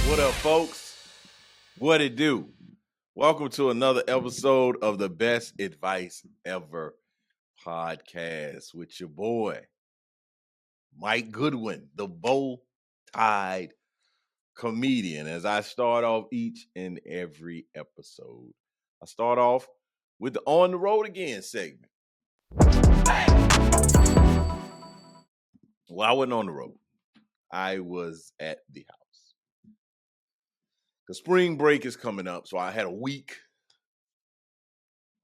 What up, folks? What it do? Welcome to another episode of the Best Advice Ever podcast with your boy, Mike Goodwin, the bow-tied comedian. As I start off each and every episode, I start off with the On the Road Again segment. Well, I wasn't on the road. I was at the house. The spring break is coming up, so I had a week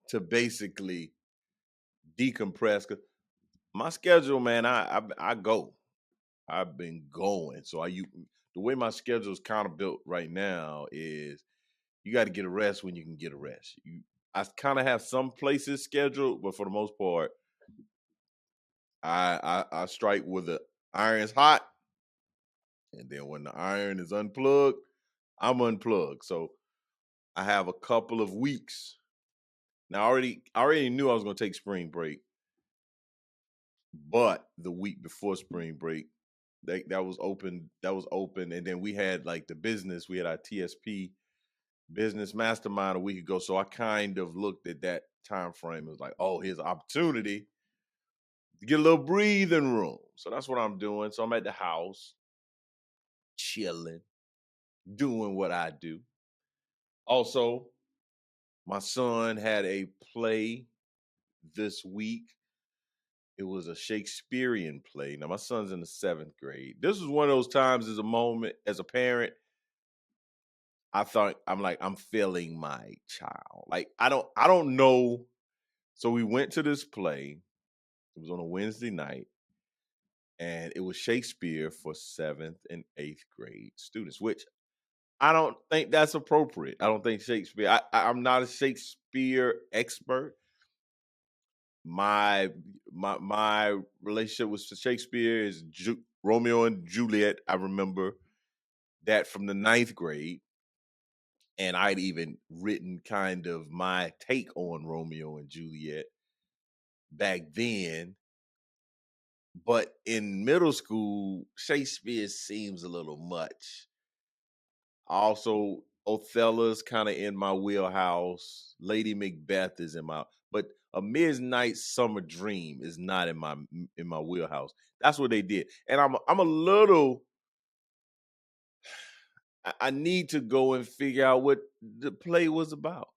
to basically decompress. 'Cause my schedule, man, I go. I've been going. So the way my schedule is kind of built right now is you got to get a rest when you can get a rest. I kind of have some places scheduled, but for the most part, I strike with the iron's hot, and then when the iron is unplugged, I'm unplugged. So I have a couple of weeks. Now I already knew I was going to take spring break, but the week before spring break, that was open, and then we had like the business. We had our TSP business mastermind a week ago, so I kind of looked at that time frame. It was like, oh, here's an opportunity to get a little breathing room. So that's what I'm doing. So I'm at the house, chilling, doing what I do. Also, my son had a play this week. It was a Shakespearean play. Now, my son's in the 7th grade. This was one of those times as a moment, as a parent, I'm failing my child. Like, I don't know. So we went to this play. It was on a Wednesday night, and it was Shakespeare for 7th and 8th grade students, which I don't think that's appropriate. I don't think Shakespeare, I'm not a Shakespeare expert. My relationship with Shakespeare is Romeo and Juliet. I remember that from the 9th grade, and I'd even written kind of my take on Romeo and Juliet back then. But in middle school, Shakespeare seems a little much. Also, Othello's kind of in my wheelhouse. Lady Macbeth is but A Midnight Summer Dream is not in my wheelhouse. That's what they did, and I'm a little. I need to go and figure out what the play was about.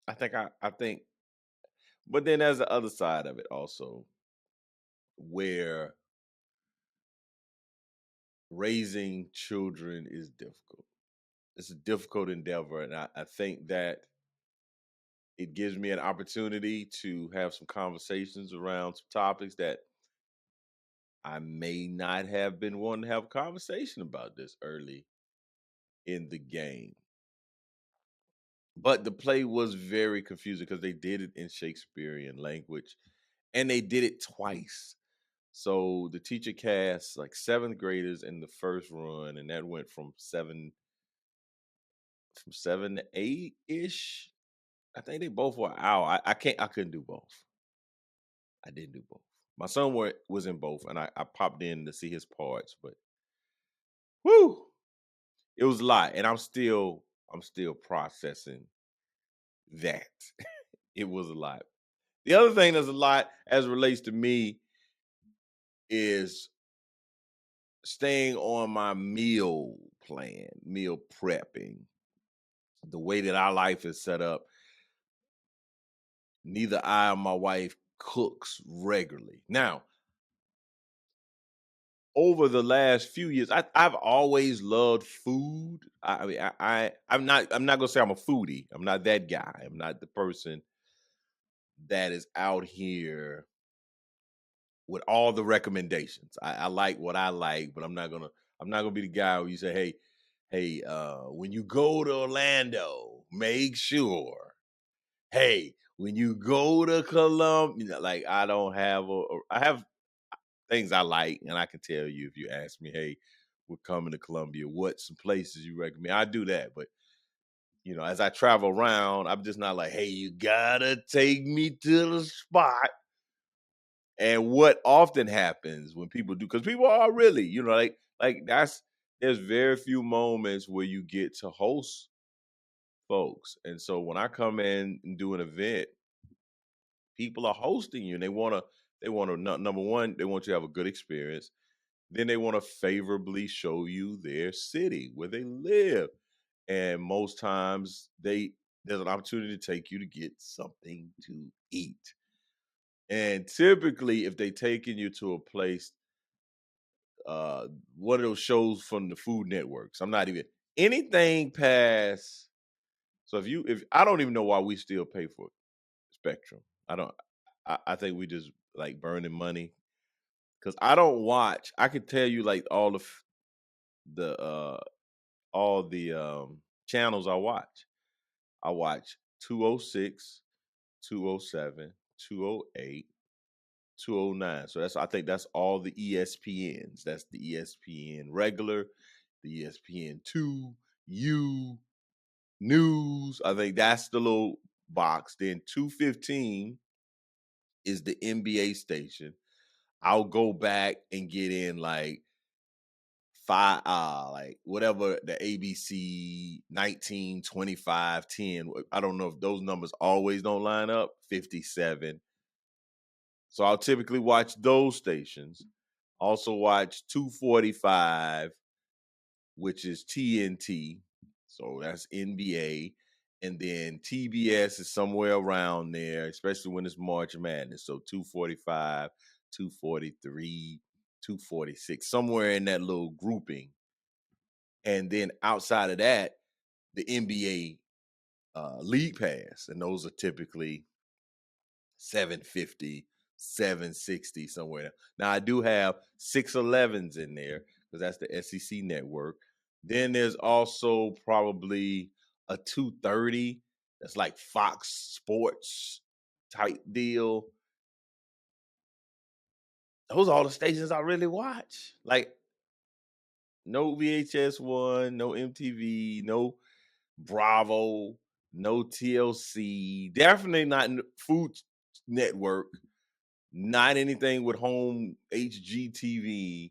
I think, but then there's the other side of it also, where raising children is difficult. It's a difficult endeavor, and I think that it gives me an opportunity to have some conversations around some topics that I may not have been wanting to have a conversation about this early in the game. But the play was very confusing because they did it in Shakespearean language, and they did it twice. So the teacher cast like 7th graders in the first run, and that went from 7 to 8-ish. I think they both were out. I couldn't do both. I didn't do both. My son was in both, and I popped in to see his parts, but whoo, it was a lot, and I'm still processing that. It was a lot. The other thing that's a lot as it relates to me is staying on my meal plan, meal prepping. The way that our life is set up, neither I or my wife cooks regularly. Now, over the last few years, I've always loved food. I'm not gonna say I'm a foodie. I'm not that guy. I'm not the person that is out here with all the recommendations. I like what I like, but I'm not gonna be the guy where you say, hey, when you go to Orlando, make sure. Hey, when you go to Columbia, like I don't have I have things I like, and I can tell you if you ask me, hey, we're coming to Columbia, what some places you recommend? I do that, but as I travel around, I'm just not like, hey, you gotta take me to the spot. And what often happens when people do, because people are really, like there's very few moments where you get to host folks. And so when I come in and do an event, people are hosting you and they want to number one, they want you to have a good experience. Then they want to favorably show you their city where they live. And most times there's an opportunity to take you to get something to eat. And typically if they taking you to a place, uh one of those shows from the Food Networks, I'm not even anything past. So if I don't even know why we still pay for Spectrum. I don't. I think we just like burning money because I don't watch. I could tell you like the all the channels I watch. I watch 206, 207, 208, 209. So I think that's all the ESPNs. That's the ESPN regular, the ESPN two, U news. I think that's the little box. Then 215 is the NBA station. I'll go back and get in like five like whatever the ABC 19, 25, 10. I don't know if those numbers always don't line up. 57. So I'll typically watch those stations. Also watch 245, which is TNT. So that's NBA. And then TBS is somewhere around there, especially when it's March Madness. So 245, 243, 246, somewhere in that little grouping. And then outside of that, the NBA League Pass. And those are typically 750, 760, somewhere. Now I do have 611s in there because that's the SEC network. Then there's also probably a 230 that's like Fox Sports type deal. Those are all the stations I really watch. Like no VHS one, no MTV, no Bravo, no TLC, definitely not Food Network, not anything with home HGTV.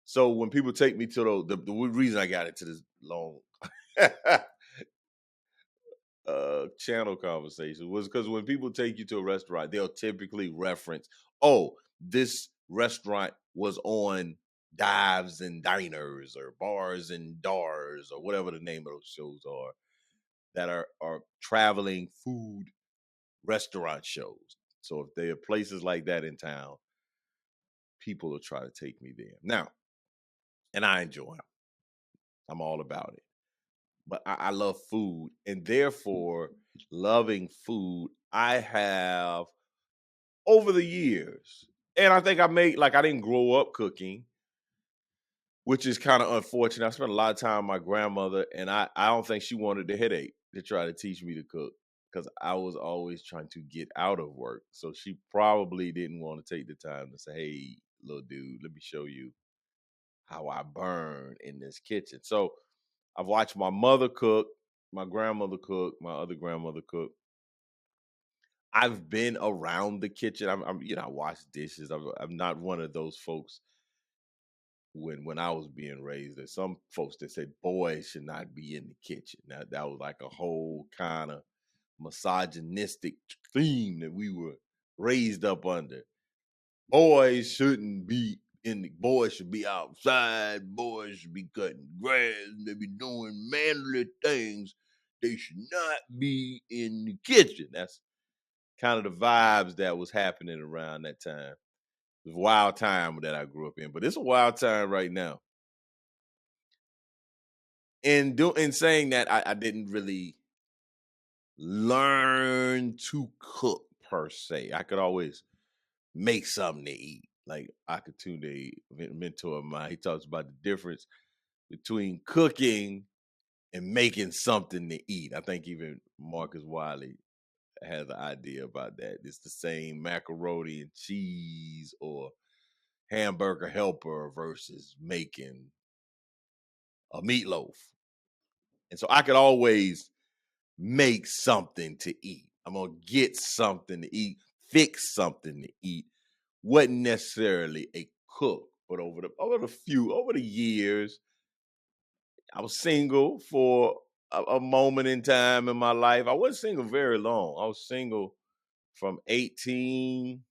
So when people take me to the reason I got into this long channel conversation was because when people take you to a restaurant, they'll typically reference, oh, this restaurant was on Dives and Diners or Bars and Dars or whatever the name of those shows are that are traveling food restaurant shows. So if there are places like that in town, people will try to take me there. Now, and I enjoy them. I'm all about it. But I love food, and therefore, loving food, I have over the years, and I think I made like I didn't grow up cooking, which is kind of unfortunate. I spent a lot of time with my grandmother, and I don't think she wanted the headache to try to teach me to cook because I was always trying to get out of work. So she probably didn't want to take the time to say, "Hey, little dude, let me show you how I burn in this kitchen." So I've watched my mother cook, my grandmother cook, my other grandmother cook. I've been around the kitchen. I wash dishes. I'm not one of those folks when I was being raised. There's some folks that say boys should not be in the kitchen. Now that was like a whole kind of misogynistic theme that we were raised up under. Boys shouldn't be boys should be outside, boys should be cutting grass, they be doing manly things. They should not be in the kitchen. That's kind of the vibes that was happening around that time. It was a wild time that I grew up in, but it's a wild time right now. In saying that, I didn't really learn to cook per se. I could always make something to eat. Like Akatunde, a mentor of mine, he talks about the difference between cooking and making something to eat. I think even Marcus Wiley has an idea about that. It's the same macaroni and cheese or hamburger helper versus making a meatloaf. And so I could always make something to eat. I'm gonna get something to eat, fix something to eat. Wasn't necessarily a cook, but over the years, I was single for a moment in time in my life. I wasn't single very long. I was single from 18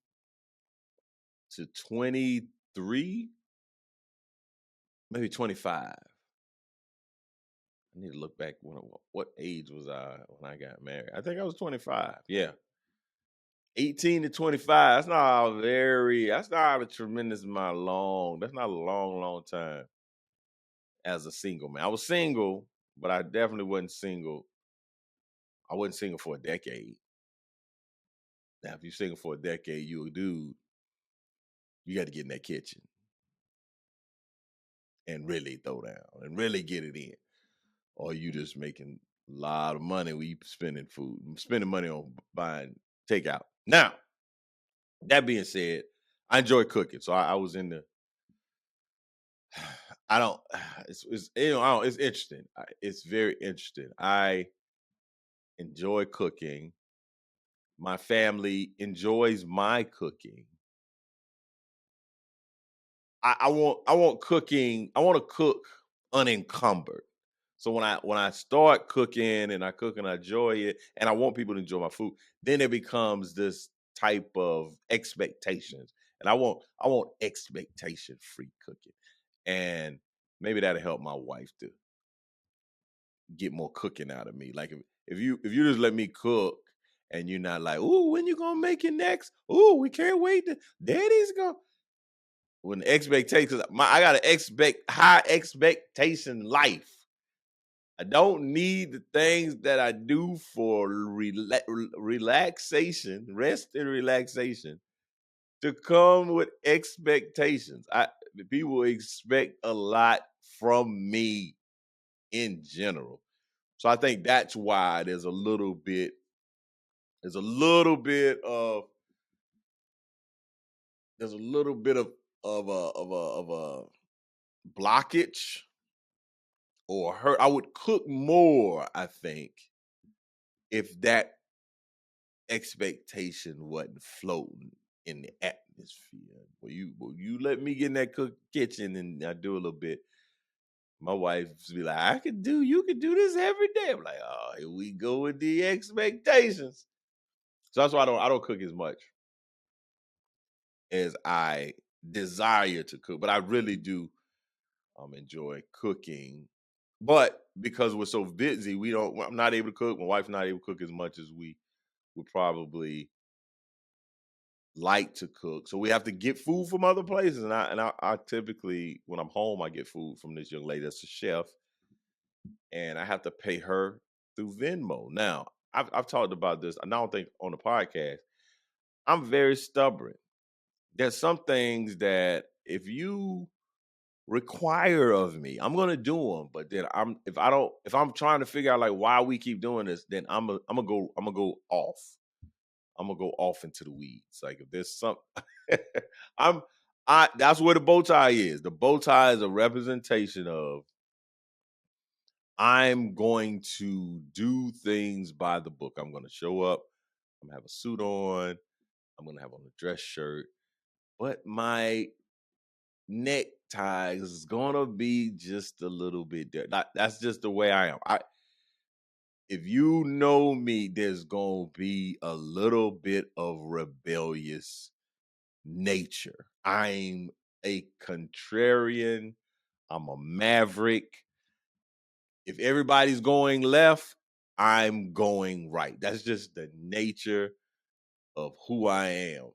to 23, maybe 25. I need to look back what age was I when I got married. I think I was 25. Yeah. 18 to 25. That's not a tremendous amount long. That's not a long, long time as a single man. I was single, but I definitely wasn't single. I wasn't single for a decade. Now, if you're single for a decade, you a dude, you got to get in that kitchen and really throw down and really get it in. Or you just making a lot of money when you spending money on buying takeout. Now, that being said, I enjoy cooking. So I was in the I don't it's I don't, it's interesting. It's very interesting. I enjoy cooking. My family enjoys my cooking. I want cooking. I want to cook unencumbered. So when I start cooking and I cook and I enjoy it, and I want people to enjoy my food, then it becomes this type of expectations, and I want expectation free cooking, and maybe that'll help my wife to get more cooking out of me. Like if you just let me cook and you're not like, ooh, when you gonna make it next? Ooh, we can't wait. Daddy's gonna when the expectations, I gotta expect high expectation life. I don't need the things that I do for relaxation, rest and relaxation, to come with expectations. People expect a lot from me in general, so I think that's why there's a little bit of there's a little bit of a blockage or hurt. I would cook more, I think, if that expectation wasn't floating in the atmosphere. Will you let me get in that kitchen and I do a little bit? My wife be like, you could do this every day. I'm like, oh, here we go with the expectations. So that's why I don't cook as much as I desire to cook, but I really do enjoy cooking. But because we're so busy, I'm not able to cook. My wife's not able to cook as much as we would probably like to cook. So we have to get food from other places. And I typically, when I'm home, I get food from this young lady that's a chef, and I have to pay her through Venmo. Now, I've talked about this. I don't think on the podcast. I'm very stubborn. There's some things that if you require of me, I'm gonna do them. But then if I'm trying to figure out like why we keep doing this, then I'm gonna go off. I'm gonna go off into the weeds. Like if there's some, I'm I that's where the bow tie is. The bow tie is a representation of I'm going to do things by the book. I'm gonna show up. I'm gonna have a suit on. I'm gonna have on a dress shirt, but my necktie is gonna be just a little bit there. That's just the way I am. If you know me, there's gonna be a little bit of rebellious nature. I'm a contrarian. I'm a maverick. If everybody's going left, I'm going right. That's just the nature of who I am.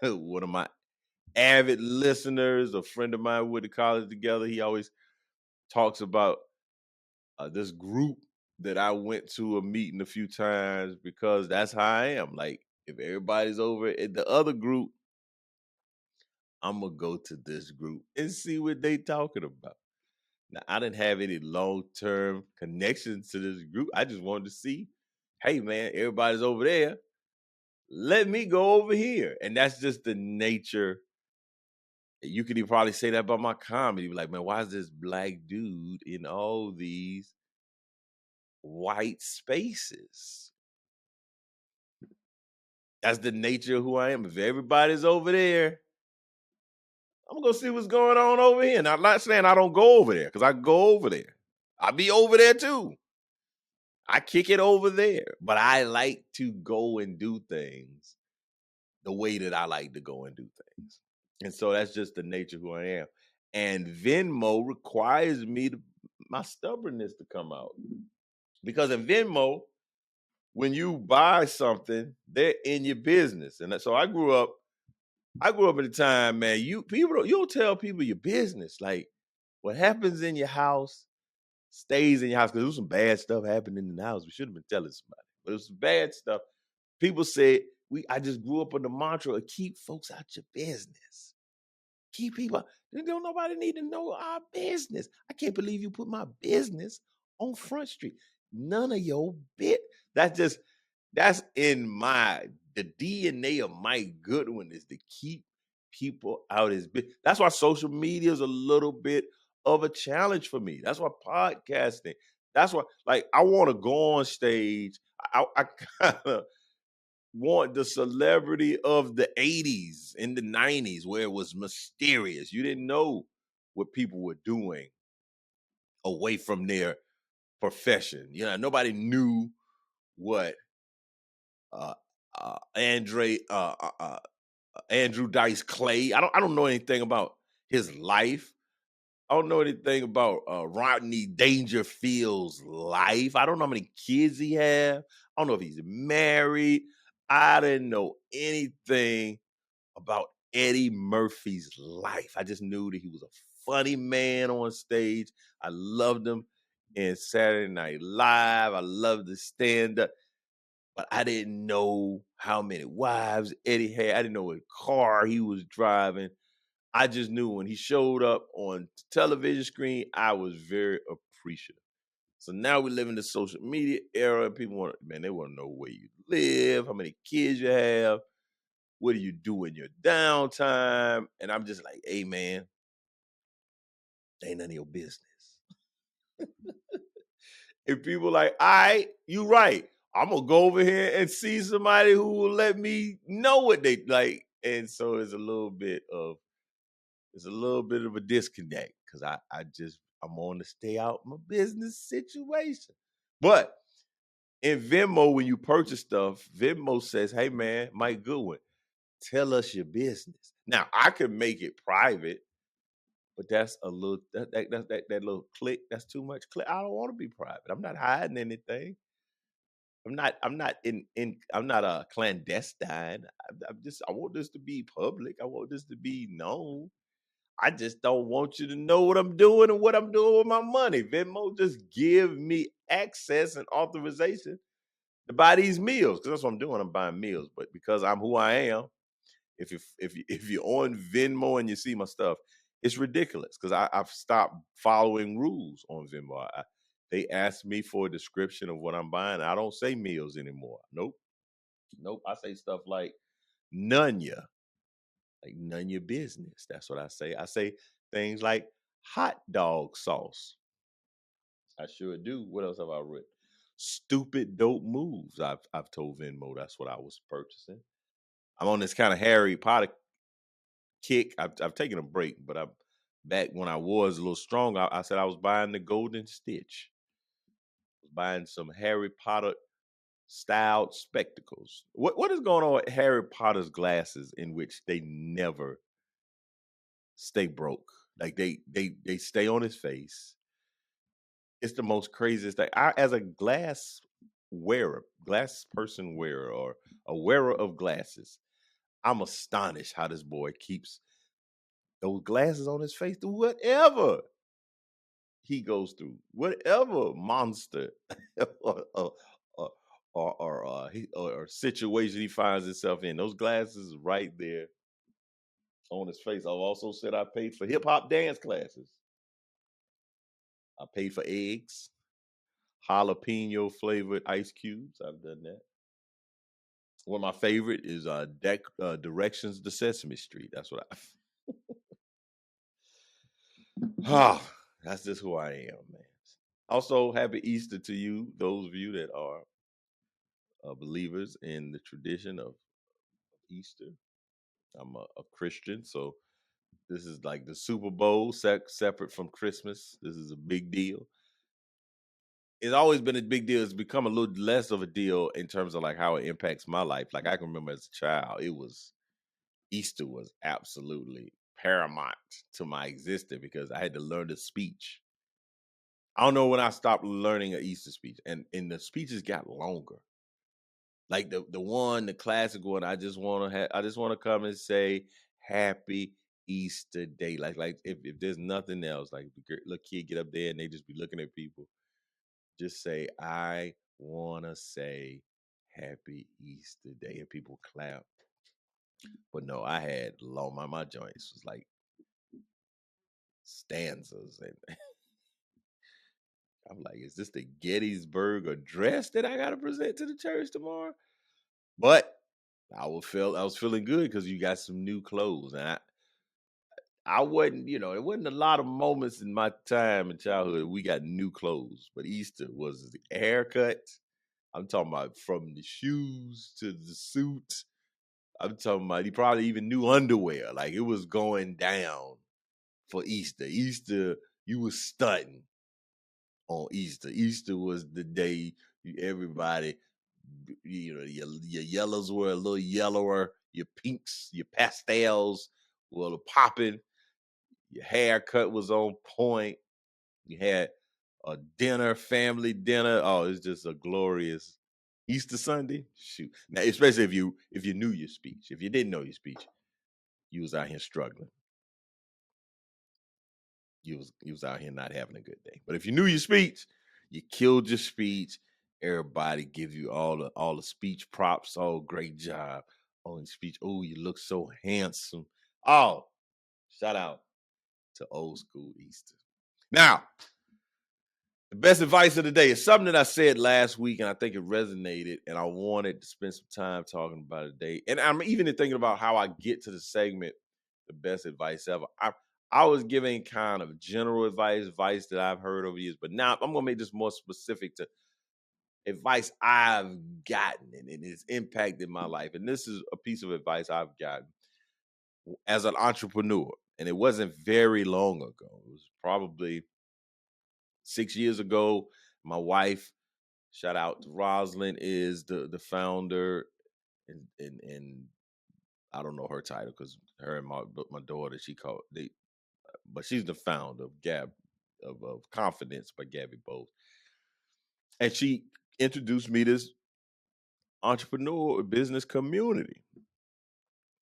One of my avid listeners, a friend of mine, we went to college together. He always talks about this group that I went to a meeting a few times because that's how I am. Like, if everybody's over at the other group, I'm gonna go to this group and see what they talking about. Now, I didn't have any long-term connections to this group. I just wanted to see, hey man, everybody's over there. Let me go over here. And that's just the nature. You could even probably say that about my comedy. Like, man, why is this black dude in all these white spaces? That's the nature of who I am. If everybody's over there, I'm gonna go see what's going on over here. Now, I'm not saying I don't go over there because I go over there. I'll be over there too. I kick it over there. But I like to go and do things the way that I like to go and do things. And so that's just the nature of who I am. And Venmo requires me to my stubbornness to come out. Because in Venmo, when you buy something, they're in your business. And so I grew up at a time, man. You'll tell people your business. Like what happens in your house stays in your house because there was some bad stuff happening in the house. We should have been telling somebody, but it was some bad stuff. People said I just grew up on the mantra of keep folks out your business. Keep people. Don't nobody need to know our business. I can't believe you put my business on Front Street. None of your bit. That's in the DNA of Mike Goodwin is to keep people out his business. That's why social media is a little bit of a challenge for me. That's why podcasting. That's why, like, I want to go on stage. I kind of want the celebrity of the 80s and the 90s where it was mysterious. You didn't know what people were doing away from their profession. Nobody knew what uh, Andre Andrew Dice Clay. I don't know anything about his life. I don't know anything about Rodney Dangerfield's life. I don't know how many kids he have. I don't know if he's married. I didn't know anything about Eddie Murphy's life. I just knew that he was a funny man on stage. I loved him in Saturday Night Live. I loved the stand up, but I didn't know how many wives Eddie had. I didn't know what car he was driving. I just knew when he showed up on the television screen, I was very appreciative. So now we live in the social media era, and people they want to know where you live, how many kids you have, what do you do in your downtime? And I'm just like, hey man, ain't none of your business. And people like, all right, you right. I'm gonna go over here and see somebody who will let me know what they like. And so it's a little bit of a disconnect because I'm on to stay out my business situation. But in Venmo, when you purchase stuff, Venmo says, hey man, Mike Goodwin, tell us your business. Now I could make it private, but that's a little that little click, that's too much click. I don't want to be private. I'm not hiding anything. I'm not a clandestine. I want this to be public. I want this to be known. I just don't want you to know what I'm doing and what I'm doing with my money. Venmo just give me access and authorization to buy these meals because that's what I'm doing. I'm buying meals, but because I'm who I am, if you're on Venmo and you see my stuff, it's ridiculous because I've stopped following rules on Venmo. They ask me for a description of what I'm buying. I don't say meals anymore. Nope, nope. I say stuff like none ya, like none your business. That's what I say. I say things like hot dog sauce. I sure do. What else have I written? Stupid dope moves. I've told Venmo that's what I was purchasing. I'm on this kind of Harry Potter kick. I've taken a break, but I'm back when I was a little strong. I said I was buying the Golden Stitch. I was buying some Harry Potter styled spectacles. What is going on with Harry Potter's glasses in which they never stay broke? Like they stay on his face. It's the most craziest thing. As a glass person wearer, or a wearer of glasses, I'm astonished how this boy keeps those glasses on his face through whatever he goes through, whatever monster or or, or situation he finds himself in. Those glasses right there on his face. I've also said I paid for hip hop dance classes. I paid for eggs, jalapeno flavored ice cubes. I've done that. One of my favorite is Directions to Sesame Street. That's what I. Ah, that's just who I am, man. Also, happy Easter to you, those of you that are believers in the tradition of Easter. I'm a Christian, so this is like the Super Bowl, separate from Christmas. This is a big deal. it's always been a big deal. It's become a little less of a deal in terms of like how it impacts my life. Like I can remember as a child, it was Easter was absolutely paramount to my existence because I had to learn the speech. I don't know when I stopped learning an Easter speech, and the speeches got longer. Like the classic one. I just want to come and say Happy Easter Day. Like if there's nothing else, like the little kid get up there and they just be looking at people. Just say I want to say Happy Easter Day, and people clap. But no, I had long my joints was like stanzas, and I'm like, is this the Gettysburg Address that I got to present to the church tomorrow? But I was feeling good because you got some new clothes, and I wasn't, it wasn't a lot of moments in my time in childhood we got new clothes, but Easter was the haircut. I'm talking about from the shoes to the suit. I'm talking about he probably even knew underwear. Like it was going down for Easter. Easter, you was stunting on Easter. Easter was the day everybody, your yellows were a little yellower, your pinks, your pastels were popping, your haircut was on point, you had a dinner, family dinner. Oh, it's just a glorious Easter Sunday. Shoot. Now, especially if you knew your speech. If you didn't know your speech, you was out here struggling. You was out here not having a good day. But if you knew your speech, you killed your speech. Everybody give you all the speech props. Oh, great job on your speech. Oh, you look so handsome. Oh, shout out to old school Easter. Now, the best advice of the day is something that I said last week, and I think it resonated, and I wanted to spend some time talking about it today. And I'm even thinking about how I get to the segment, the best advice ever. I was giving kind of general advice that I've heard over the years, but now I'm gonna make this more specific to advice I've gotten, and it's impacted my life. And this is a piece of advice I've gotten as an entrepreneur, and it wasn't very long ago. It was probably 6 years ago. My wife, shout out to Rosalind, is the founder, and I don't know her title because her and my daughter but she's the founder of of Confidence by Gabby Both, and she introduced me to this entrepreneur business community.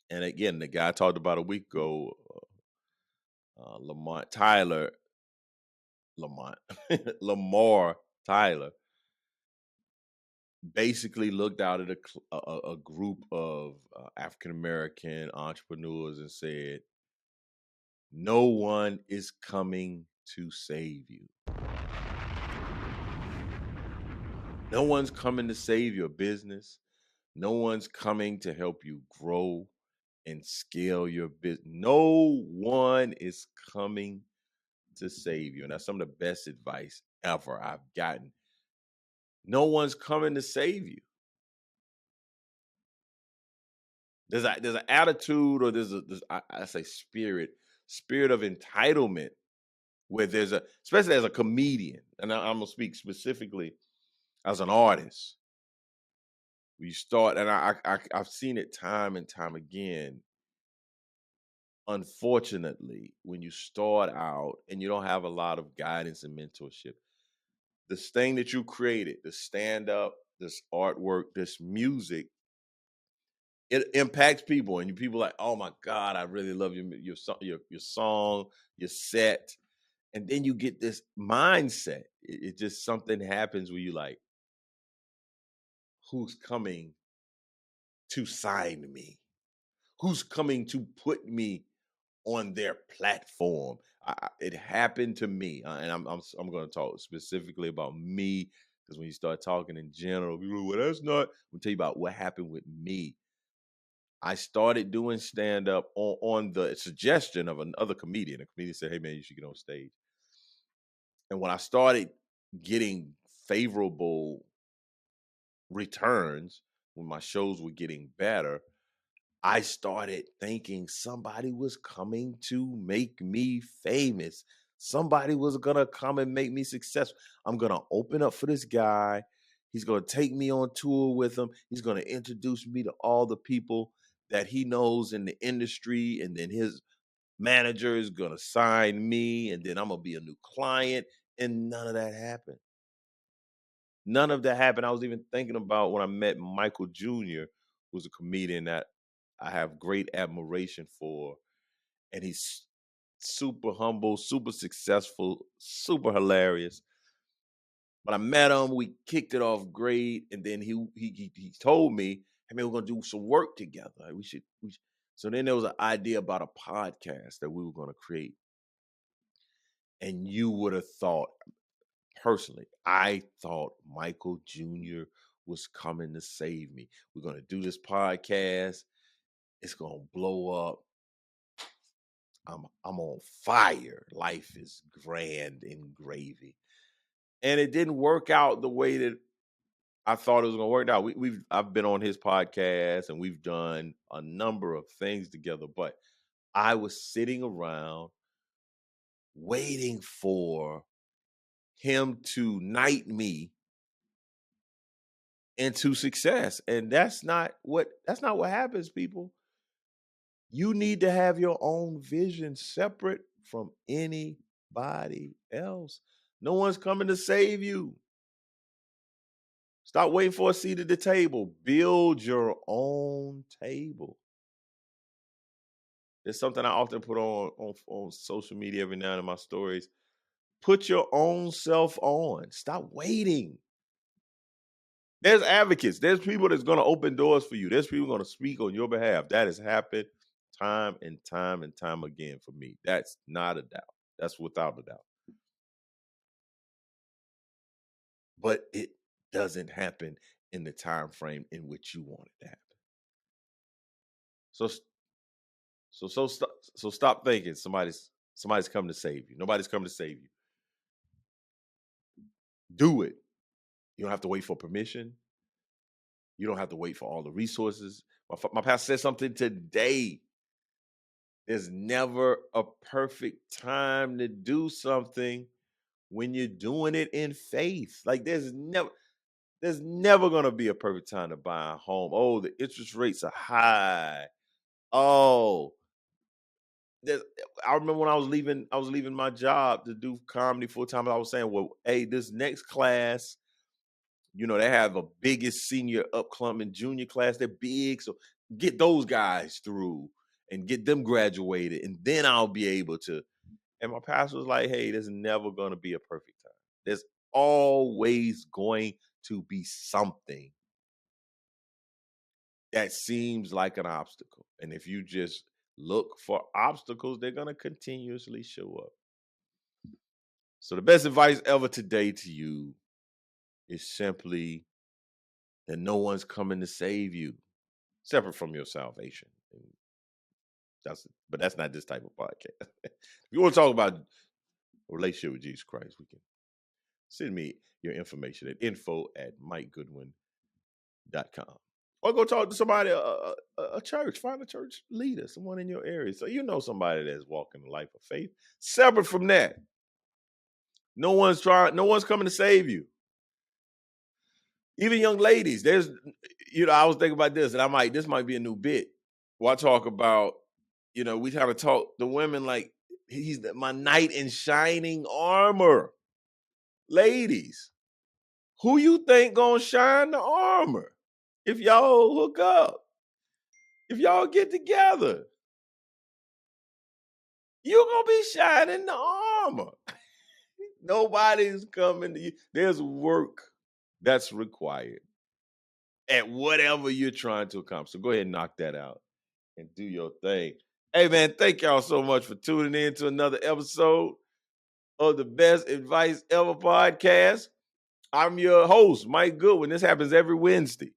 And again, the guy I talked about a week ago, Lamont Tyler, Lamont Lamar Tyler, basically looked out at a group of African American entrepreneurs and said, "No one is coming to save you. No one's coming to save your business. No one's coming to help you grow and scale your business. No one is coming to save you." And that's some of the best advice ever I've gotten. No one's coming to save you. There's an attitude, or I say spirit of entitlement, where especially as a comedian, and I'm gonna speak specifically as an artist. We start, and I've seen it time and time again. Unfortunately, when you start out and you don't have a lot of guidance and mentorship, this thing that you created, this stand up, this artwork, this music, it impacts people, and people are like, "Oh my God, I really love your song, your set." And then you get this mindset. It just something happens where you like, who's coming to sign me? Who's coming to put me on their platform? It happened to me, and I'm going to talk specifically about me, because when you start talking in general, people are, well, that's not. I'm gonna tell you about what happened with me. I started doing stand up on the suggestion of another comedian. A comedian said, "Hey man, you should get on stage." And when I started getting favorable returns, when my shows were getting better, I started thinking somebody was coming to make me famous. Somebody was gonna come and make me successful. I'm gonna open up for this guy. He's gonna take me on tour with him. He's gonna introduce me to all the people that he knows in the industry, and then his manager is gonna sign me, and then I'm gonna be a new client. And none of that happened. None of that happened. I was even thinking about when I met Michael Jr., who's a comedian that I have great admiration for, and he's super humble, super successful, super hilarious. But I met him, we kicked it off great, and then he told me, "Hey man, we're gonna do some work together. Like, we should." So then there was an idea about a podcast that we were gonna create, and you would have thought, personally, I thought Michael Jr. was coming to save me. We're gonna do this podcast. It's gonna blow up. I'm on fire. Life is grand and gravy. And it didn't work out the way that I thought it was gonna work out. I've been on his podcast and we've done a number of things together, but I was sitting around waiting for him to knight me into success. And that's not what happens, people. You need to have your own vision separate from anybody else. No one's coming to save you. Stop waiting for a seat at the table. Build your own table. There's something I often put on social media every now and in my stories. Put your own self on. Stop waiting. There's advocates. There's people that's going to open doors for you. There's people going to speak on your behalf. That has happened time and time and time again for me. That's not a doubt. That's without a doubt. But it doesn't happen in the time frame in which you want it to happen. So stop thinking somebody's coming to save you. Nobody's coming to save you. Do it. You don't have to wait for permission. You don't have to wait for all the resources. My pastor said something today. There's never a perfect time to do something when you're doing it in faith. Like there's never going to be a perfect time to buy a home. Oh, the interest rates are high. Oh, I remember when I was leaving my job to do comedy full time. I was saying, well, hey, this next class, they have a biggest senior upcoming junior class. They're big. So get those guys through and get them graduated. And then I'll be able to. And my pastor was like, hey, there's never going to be a perfect time. There's always going to be something that seems like an obstacle. And if you just look for obstacles, they're going to continuously show up. So the best advice ever today to you is simply that no one's coming to save you, separate from your salvation. And but that's not this type of podcast. If you want to talk about a relationship with Jesus Christ, we can send me your information at info@mikegoodwin.com. Or go talk to somebody, a church. Find a church leader, someone in your area. So you know somebody that's walking the life of faith. Separate from that, no one's coming to save you. Even young ladies, I was thinking about this, and this might be a new bit. Where I talk about, we kind of talk the women like he's my knight in shining armor. Ladies, who you think gonna shine the armor if y'all hook up? If y'all get together, you're gonna be shining the armor. Nobody's coming to you. There's work that's required at whatever you're trying to accomplish. So go ahead and knock that out and do your thing. Hey man, thank y'all so much for tuning in to another episode of the Best Advice Ever podcast. I'm your host, Mike Goodwin. This happens every Wednesday.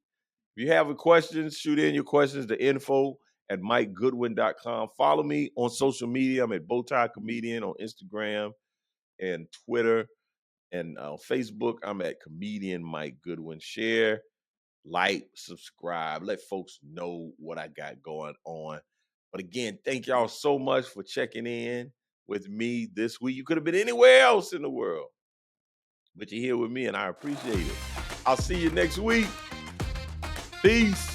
If you have a question, shoot in your questions to info@mikegoodwin.com. Follow me on social media. I'm at Bowtie Comedian on Instagram and Twitter. And on Facebook, I'm at Comedian Mike Goodwin. Share, like, subscribe. Let folks know what I got going on. But again, thank y'all so much for checking in. with me this week. You could have been anywhere else in the world, but you're here with me, and I appreciate it. I'll see you next week. Peace.